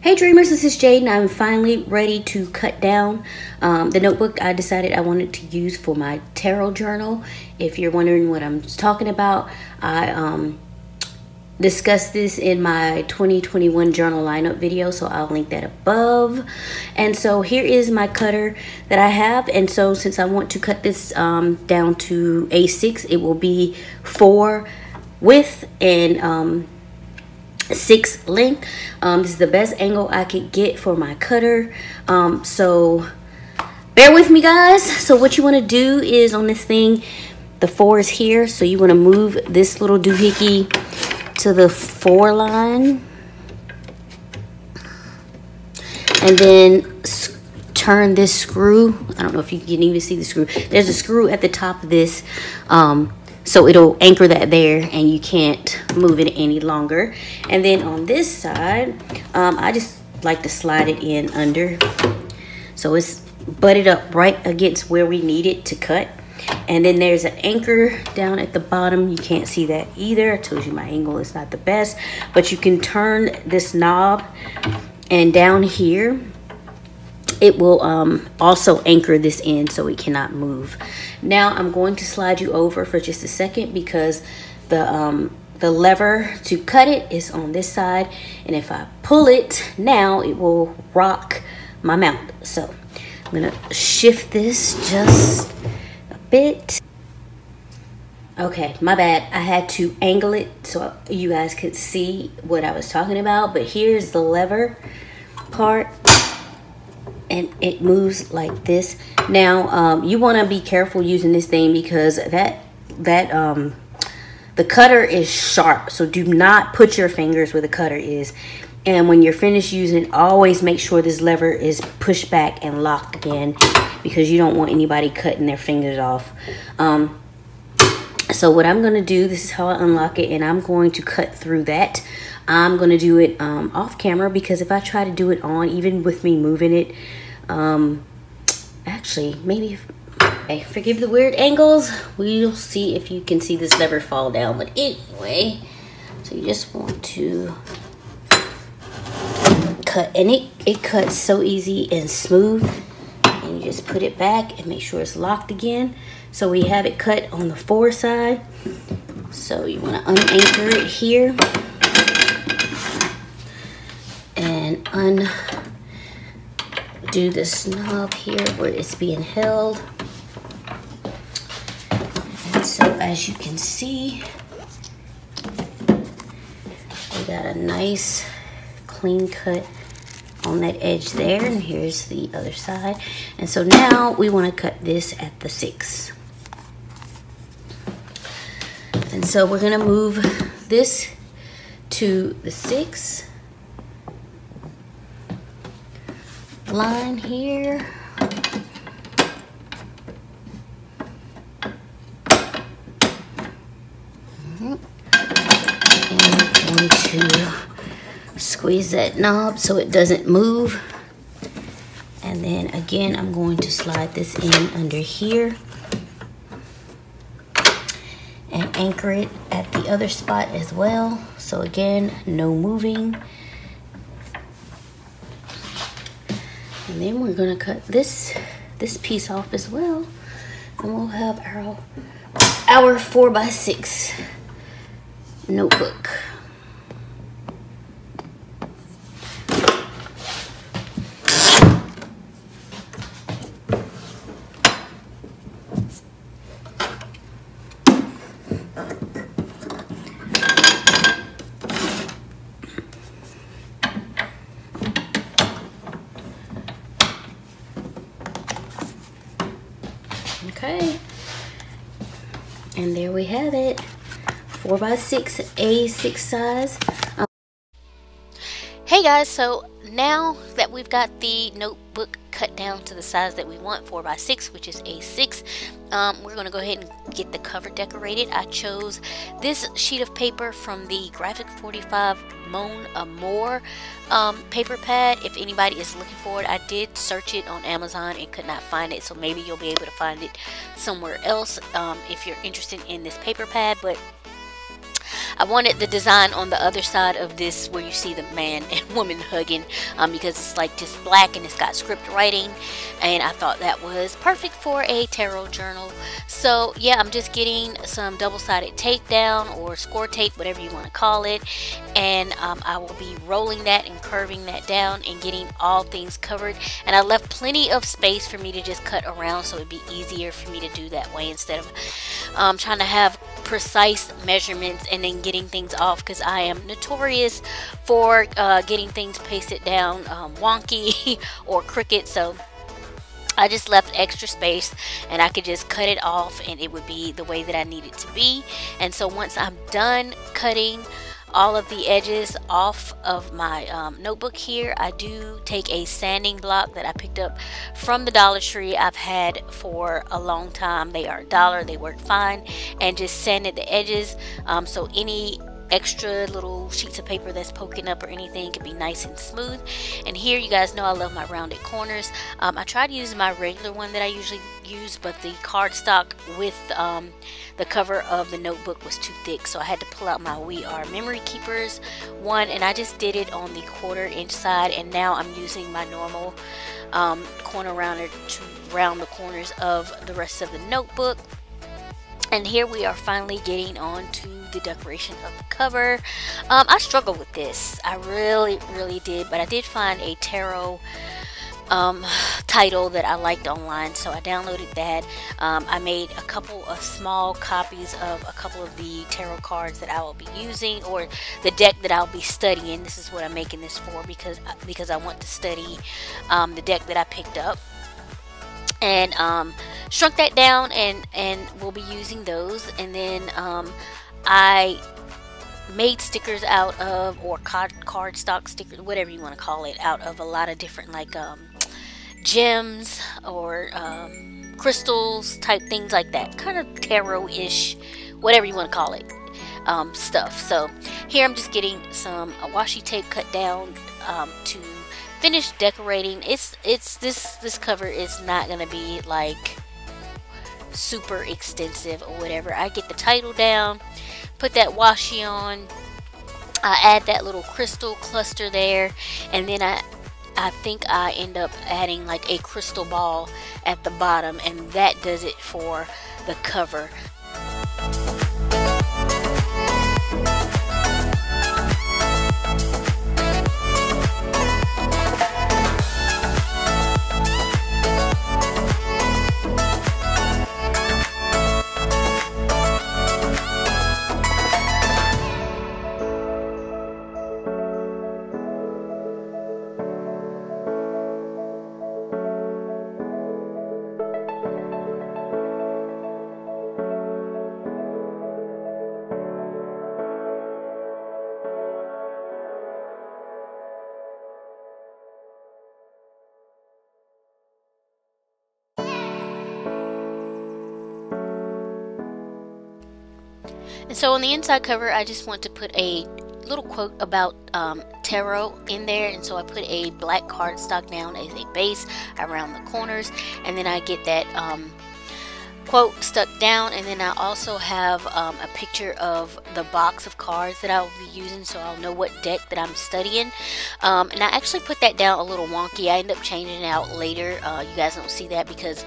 Hey Dreamers, this is Jade and I'm finally ready to cut down the notebook I decided I wanted to use for my tarot journal. If you're wondering what I'm talking about, I discussed this in my 2021 journal lineup video, so I'll link that above. And so here is my cutter that I have, and so since I want to cut this down to A6, it will be 4 width and 6 length. This is the best angle I could get for my cutter, so bear with me guys. So what you want to do is on this thing, the 4 is here, so you want to move this little doohickey to the 4 line and then turn this screw. I don't know if you can even see the screw. There's a screw at the top of this, so it'll anchor that there and you can't move it any longer. And then on this side, I just like to slide it in under, so it's butted up right against where we need it to cut. And then there's an anchor down at the bottom. You can't see that either. I told you my angle is not the best, but you can turn this knob, and down here it will also anchor this in so it cannot move. Now I'm going to slide you over for just a second because the lever to cut it is on this side, and if I pull it now it will rock my mount. So I'm gonna shift this just a bit. Okay, my bad, I had to angle it so you guys could see what I was talking about, but here's the lever part and it moves like this. Now you want to be careful using this thing because the cutter is sharp, so do not put your fingers where the cutter is. And when you're finished using it, always make sure this lever is pushed back and locked again, because you don't want anybody cutting their fingers off. So what I'm going to do, this is how I unlock it, and I'm going to cut through that. I'm going to do it off camera, because if I try to do it on, even with me moving it, actually, maybe, okay, forgive the weird angles. We'll see if you can see this lever fall down. But anyway, so you just want to cut, and it cuts so easy and smooth, and you just put it back and make sure it's locked again. So we have it cut on the 4 side, so you want to unanchor it here and undo this knob here where it's being held. And so as you can see, we got a nice clean cut on that edge there, and here's the other side. And so now we want to cut this at the 6. And so we're going to move this to the 6 line here. And we're going to squeeze that knob so it doesn't move. And then again, I'm going to slide this in under here and anchor it at the other spot as well. So again, no moving. And then we're gonna cut this piece off as well, and we'll have our 4x6 notebook. Okay, and there we have it, 4x6 A6 size. Hey guys, so now that we've got the notebook cut down to the size that we want, 4x6, which is A6, we're going to go ahead and get the cover decorated. I chose this sheet of paper from the Graphic 45 Mon Amour paper pad. If anybody is looking for it, I did search it on Amazon and could not find it, so maybe you'll be able to find it somewhere else if you're interested in this paper pad. But I wanted the design on the other side of this where you see the man and woman hugging, because it's like just black and it's got script writing, and I thought that was perfect for a tarot journal. So yeah, I'm just getting some double-sided tape down, or score tape, whatever you want to call it, and I will be rolling that and curving that down and getting all things covered. And I left plenty of space for me to just cut around, so it'd be easier for me to do that way instead of trying to have precise measurements and then getting things off, because I am notorious for getting things pasted down wonky or crooked. So I just left extra space, and I could just cut it off and it would be the way that I need it to be. And so once I'm done cutting all of the edges off of my notebook here, I do take a sanding block that I picked up from the Dollar Tree. I've had for a long time. They are $1, they work fine, and just sanded the edges so any extra little sheets of paper that's poking up or anything can be nice and smooth. And here, you guys know I love my rounded corners. I tried using my regular one that I usually use, but the cardstock with the cover of the notebook was too thick, so I had to pull out my We Are Memory Keepers one, and I just did it on the 1/4 inch side. And now I'm using my normal corner rounder to round the corners of the rest of the notebook. And here we are finally getting on to the decoration of the cover. I struggled with this. I really did, but I did find a tarot title that I liked online, so I downloaded that. I made a couple of small copies of a couple of the tarot cards that I will be using, or the deck that I'll be studying. This is what I'm making this for, because I want to study the deck that I picked up. And shrunk that down, and we'll be using those. And then I made stickers out of, or cardstock stickers, whatever you want to call it, out of a lot of different like gems or crystals type things like that, kind of tarot-ish, whatever you want to call it, stuff. So here I'm just getting some washi tape cut down to finish decorating. This cover is not gonna be like super extensive or whatever. I get the title down, put that washi on, I add that little crystal cluster there, and then I think I end up adding like a crystal ball at the bottom, and that does it for the cover. And so on the inside cover, I just want to put a little quote about tarot in there, and so I put a black cardstock down as a base around the corners, and then I get that quote stuck down. And then I also have a picture of the box of cards that I will be using, so I'll know what deck that I'm studying. And I actually put that down a little wonky. I end up changing it out later. You guys don't see that because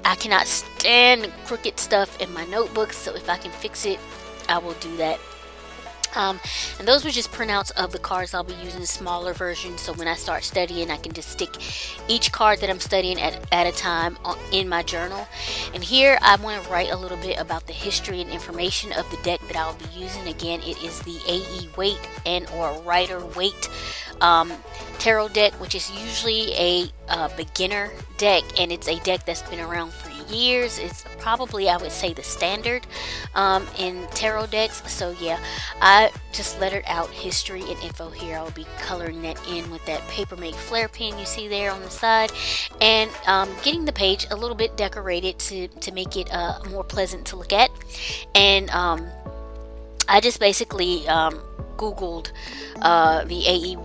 I cannot stand crooked stuff in my notebooks, so if I can fix it, I will do that. And those were just printouts of the cards I'll be using, smaller versions, so when I start studying I can just stick each card that I'm studying at a time in my journal. And here I want to write a little bit about the history and information of the deck that I'll be using. Again, it is the AE Waite and or Rider Waite tarot deck, which is usually a beginner deck, and it's a deck that's been around for years. It's probably, I would say, the standard in tarot decks. So yeah, I just lettered out history and info here. I'll be coloring that in with that Papermate Flare pen you see there on the side, and getting the page a little bit decorated to make it more pleasant to look at. And I just basically Googled the AE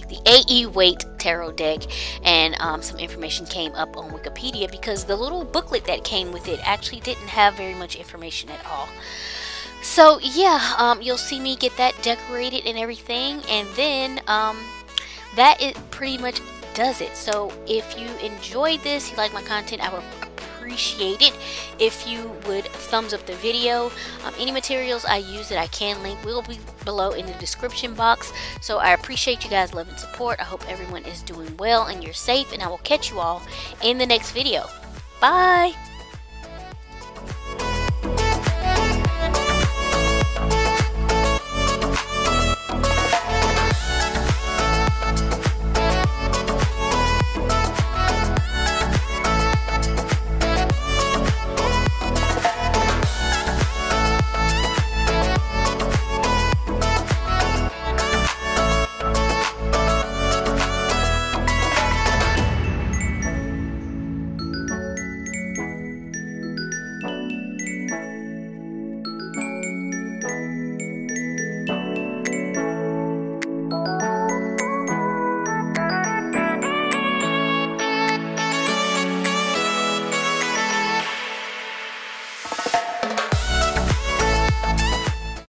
the AE Waite tarot deck, and some information came up on Wikipedia, because the little booklet that came with it actually didn't have very much information at all. So yeah, you'll see me get that decorated and everything, and then that it pretty much does it. So if you enjoyed this, you like my content, I would appreciate it if you would thumbs up the video. Any materials I use that I can link will be below in the description box. So I appreciate you guys' love and support. I hope everyone is doing well and you're safe, and I will catch you all in the next video. Bye.